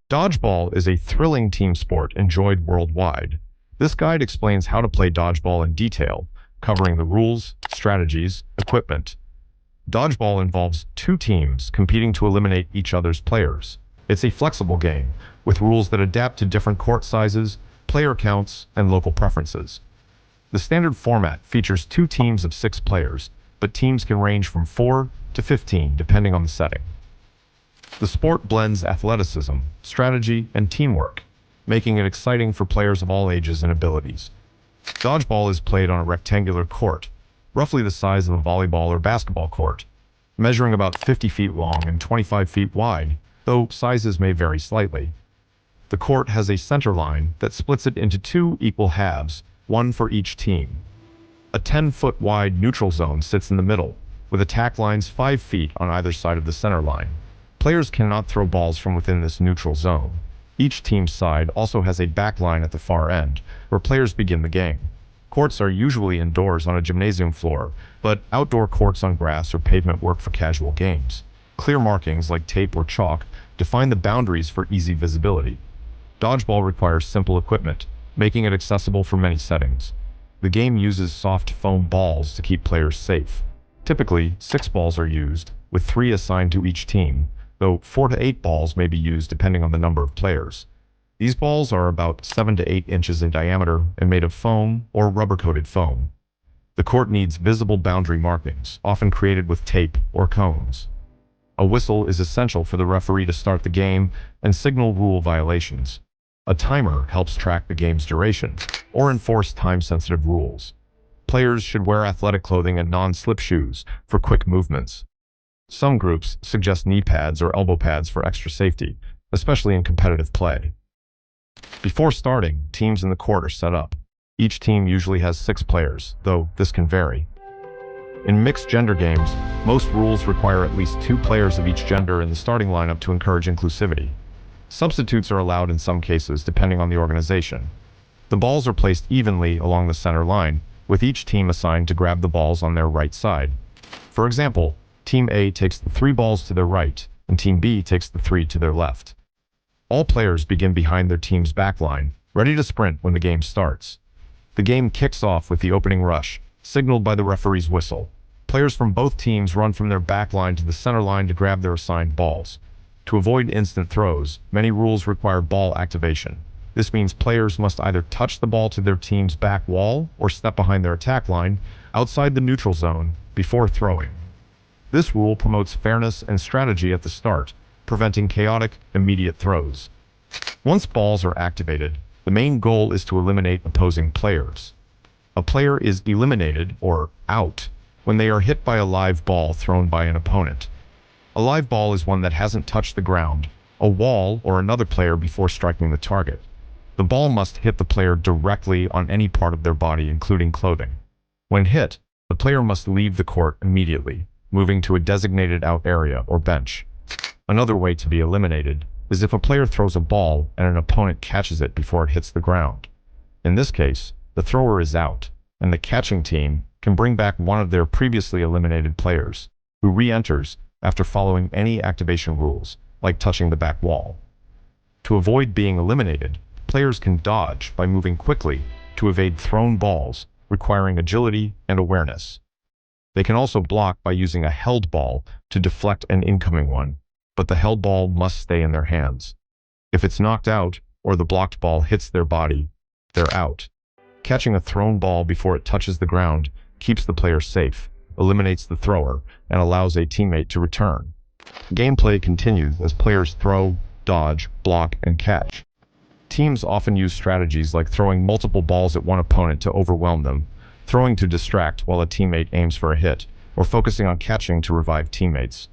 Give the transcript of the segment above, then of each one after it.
Dodgeball is a thrilling team sport enjoyed worldwide. This guide explains how to play dodgeball in detail, covering the rules, strategies, equipment. Dodgeball involves two teams competing to eliminate each other's players. It's a flexible game, with rules that adapt to different court sizes, player counts, and local preferences. The standard format features two teams of 6 players, but teams can range from 4 to 15 depending on the setting. The sport blends athleticism, strategy, and teamwork, making it exciting for players of all ages and abilities. Dodgeball is played on a rectangular court, roughly the size of a volleyball or basketball court, measuring about 50 feet long and 25 feet wide, though sizes may vary slightly. The court has a center line that splits it into 2 equal halves, one for each team. A 10-foot wide neutral zone sits in the middle, with attack lines 5 feet on either side of the center line. Players cannot throw balls from within this neutral zone. Each team's side also has a back line at the far end, where players begin the game. Courts are usually indoors on a gymnasium floor, but outdoor courts on grass or pavement work for casual games. Clear markings like tape or chalk define the boundaries for easy visibility. Dodgeball requires simple equipment, making it accessible for many settings. The game uses soft foam balls to keep players safe. Typically, 6 balls are used, with 3 assigned to each team, though 4 to 8 balls may be used depending on the number of players. These balls are about 7 to 8 inches in diameter and made of foam or rubber-coated foam. The court needs visible boundary markings, often created with tape or cones. A whistle is essential for the referee to start the game and signal rule violations. A timer helps track the game's duration or enforce time-sensitive rules. Players should wear athletic clothing and non-slip shoes for quick movements. Some groups suggest knee pads or elbow pads for extra safety, especially in competitive play. Before starting, teams in the court are set up. Each team usually has 6 players, though this can vary. In mixed-gender games, most rules require at least 2 players of each gender in the starting lineup to encourage inclusivity. Substitutes are allowed in some cases, depending on the organization. The balls are placed evenly along the center line, with each team assigned to grab the balls on their right side. For example, Team A takes the 3 balls to their right, and Team B takes the 3 to their left. All players begin behind their team's backline, ready to sprint when the game starts. The game kicks off with the opening rush, signaled by the referee's whistle. Players from both teams run from their backline to the center line to grab their assigned balls. To avoid instant throws, many rules require ball activation. This means players must either touch the ball to their team's back wall or step behind their attack line, outside the neutral zone, before throwing. This rule promotes fairness and strategy at the start, preventing chaotic, immediate throws. Once balls are activated, the main goal is to eliminate opposing players. A player is eliminated, or out, when they are hit by a live ball thrown by an opponent. A live ball is one that hasn't touched the ground, a wall, or another player before striking the target. The ball must hit the player directly on any part of their body, including clothing. When hit, the player must leave the court immediately, moving to a designated out area or bench. Another way to be eliminated is if a player throws a ball and an opponent catches it before it hits the ground. In this case, the thrower is out, and the catching team can bring back one of their previously eliminated players, who re-enters after following any activation rules, like touching the back wall. To avoid being eliminated, players can dodge by moving quickly to evade thrown balls, requiring agility and awareness. They can also block by using a held ball to deflect an incoming one, but the held ball must stay in their hands. If it's knocked out, or the blocked ball hits their body, they're out. Catching a thrown ball before it touches the ground keeps the player safe, eliminates the thrower, and allows a teammate to return. Gameplay continues as players throw, dodge, block, and catch. Teams often use strategies like throwing multiple balls at one opponent to overwhelm them, throwing to distract while a teammate aims for a hit, or focusing on catching to revive teammates.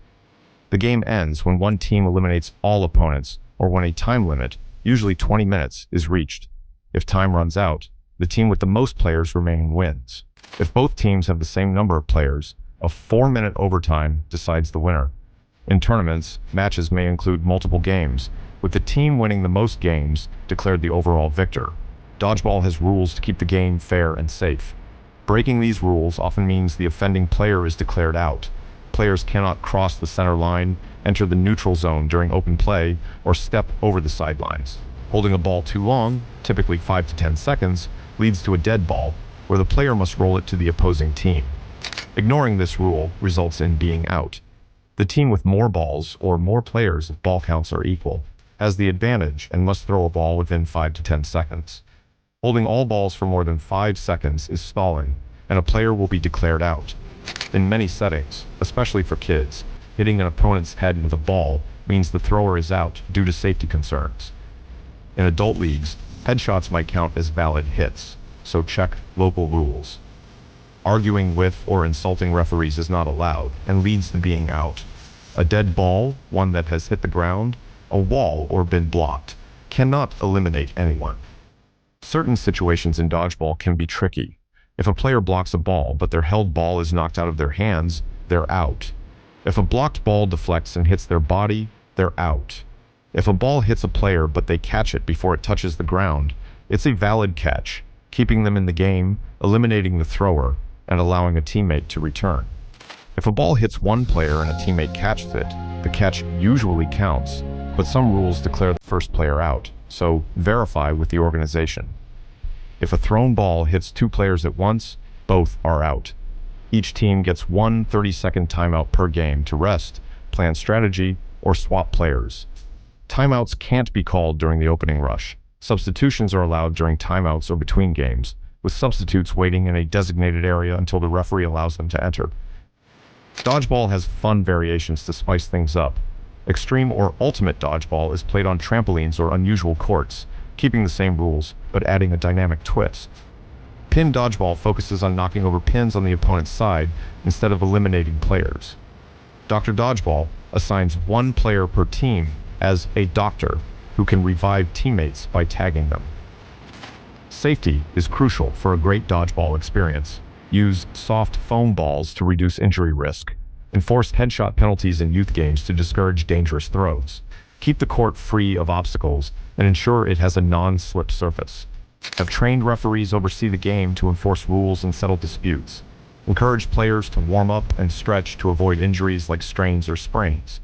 The game ends when one team eliminates all opponents, or when a time limit, usually 20 minutes, is reached. If time runs out, the team with the most players remaining wins. If both teams have the same number of players, a 4-minute overtime decides the winner. In tournaments, matches may include multiple games, with the team winning the most games declared the overall victor. Dodgeball has rules to keep the game fair and safe. Breaking these rules often means the offending player is declared out. Players cannot cross the center line, enter the neutral zone during open play, or step over the sidelines. Holding a ball too long, typically 5 to 10 seconds, leads to a dead ball, where the player must roll it to the opposing team. Ignoring this rule results in being out. The team with more balls or more players if ball counts are equal has the advantage and must throw a ball within 5 to 10 seconds. Holding all balls for more than 5 seconds is stalling, and a player will be declared out. In many settings, especially for kids, hitting an opponent's head with a ball means the thrower is out due to safety concerns. In adult leagues, headshots might count as valid hits, so check local rules. Arguing with or insulting referees is not allowed and leads to being out. A dead ball, one that has hit the ground, a wall, or been blocked, cannot eliminate anyone. Certain situations in dodgeball can be tricky. If a player blocks a ball but their held ball is knocked out of their hands, they're out. If a blocked ball deflects and hits their body, they're out. If a ball hits a player but they catch it before it touches the ground, it's a valid catch, keeping them in the game, eliminating the thrower, and allowing a teammate to return. If a ball hits one player and a teammate catches it, the catch usually counts, but some rules declare the first player out, so verify with the organization. If a thrown ball hits two players at once, both are out. Each team gets one 30-second timeout per game to rest, plan strategy, or swap players. Timeouts can't be called during the opening rush. Substitutions are allowed during timeouts or between games, with substitutes waiting in a designated area until the referee allows them to enter. Dodgeball has fun variations to spice things up. Extreme or ultimate dodgeball is played on trampolines or unusual courts, keeping the same rules, but adding a dynamic twist. Pin dodgeball focuses on knocking over pins on the opponent's side instead of eliminating players. Dr. Dodgeball assigns one player per team as a doctor who can revive teammates by tagging them. Safety is crucial for a great dodgeball experience. Use soft foam balls to reduce injury risk. Enforce headshot penalties in youth games to discourage dangerous throws. Keep the court free of obstacles and ensure it has a non-slip surface. Have trained referees oversee the game to enforce rules and settle disputes. Encourage players to warm up and stretch to avoid injuries like strains or sprains.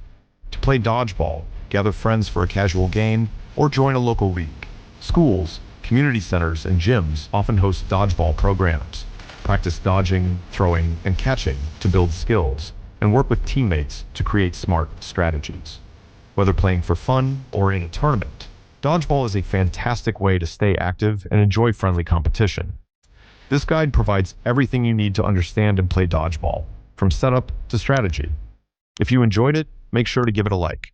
To play dodgeball, gather friends for a casual game, or join a local league. Schools, community centers, and gyms often host dodgeball programs. Practice dodging, throwing, and catching to build skills, and work with teammates to create smart strategies. Whether playing for fun or in a tournament, dodgeball is a fantastic way to stay active and enjoy friendly competition. This guide provides everything you need to understand and play dodgeball, from setup to strategy. If you enjoyed it, make sure to give it a like.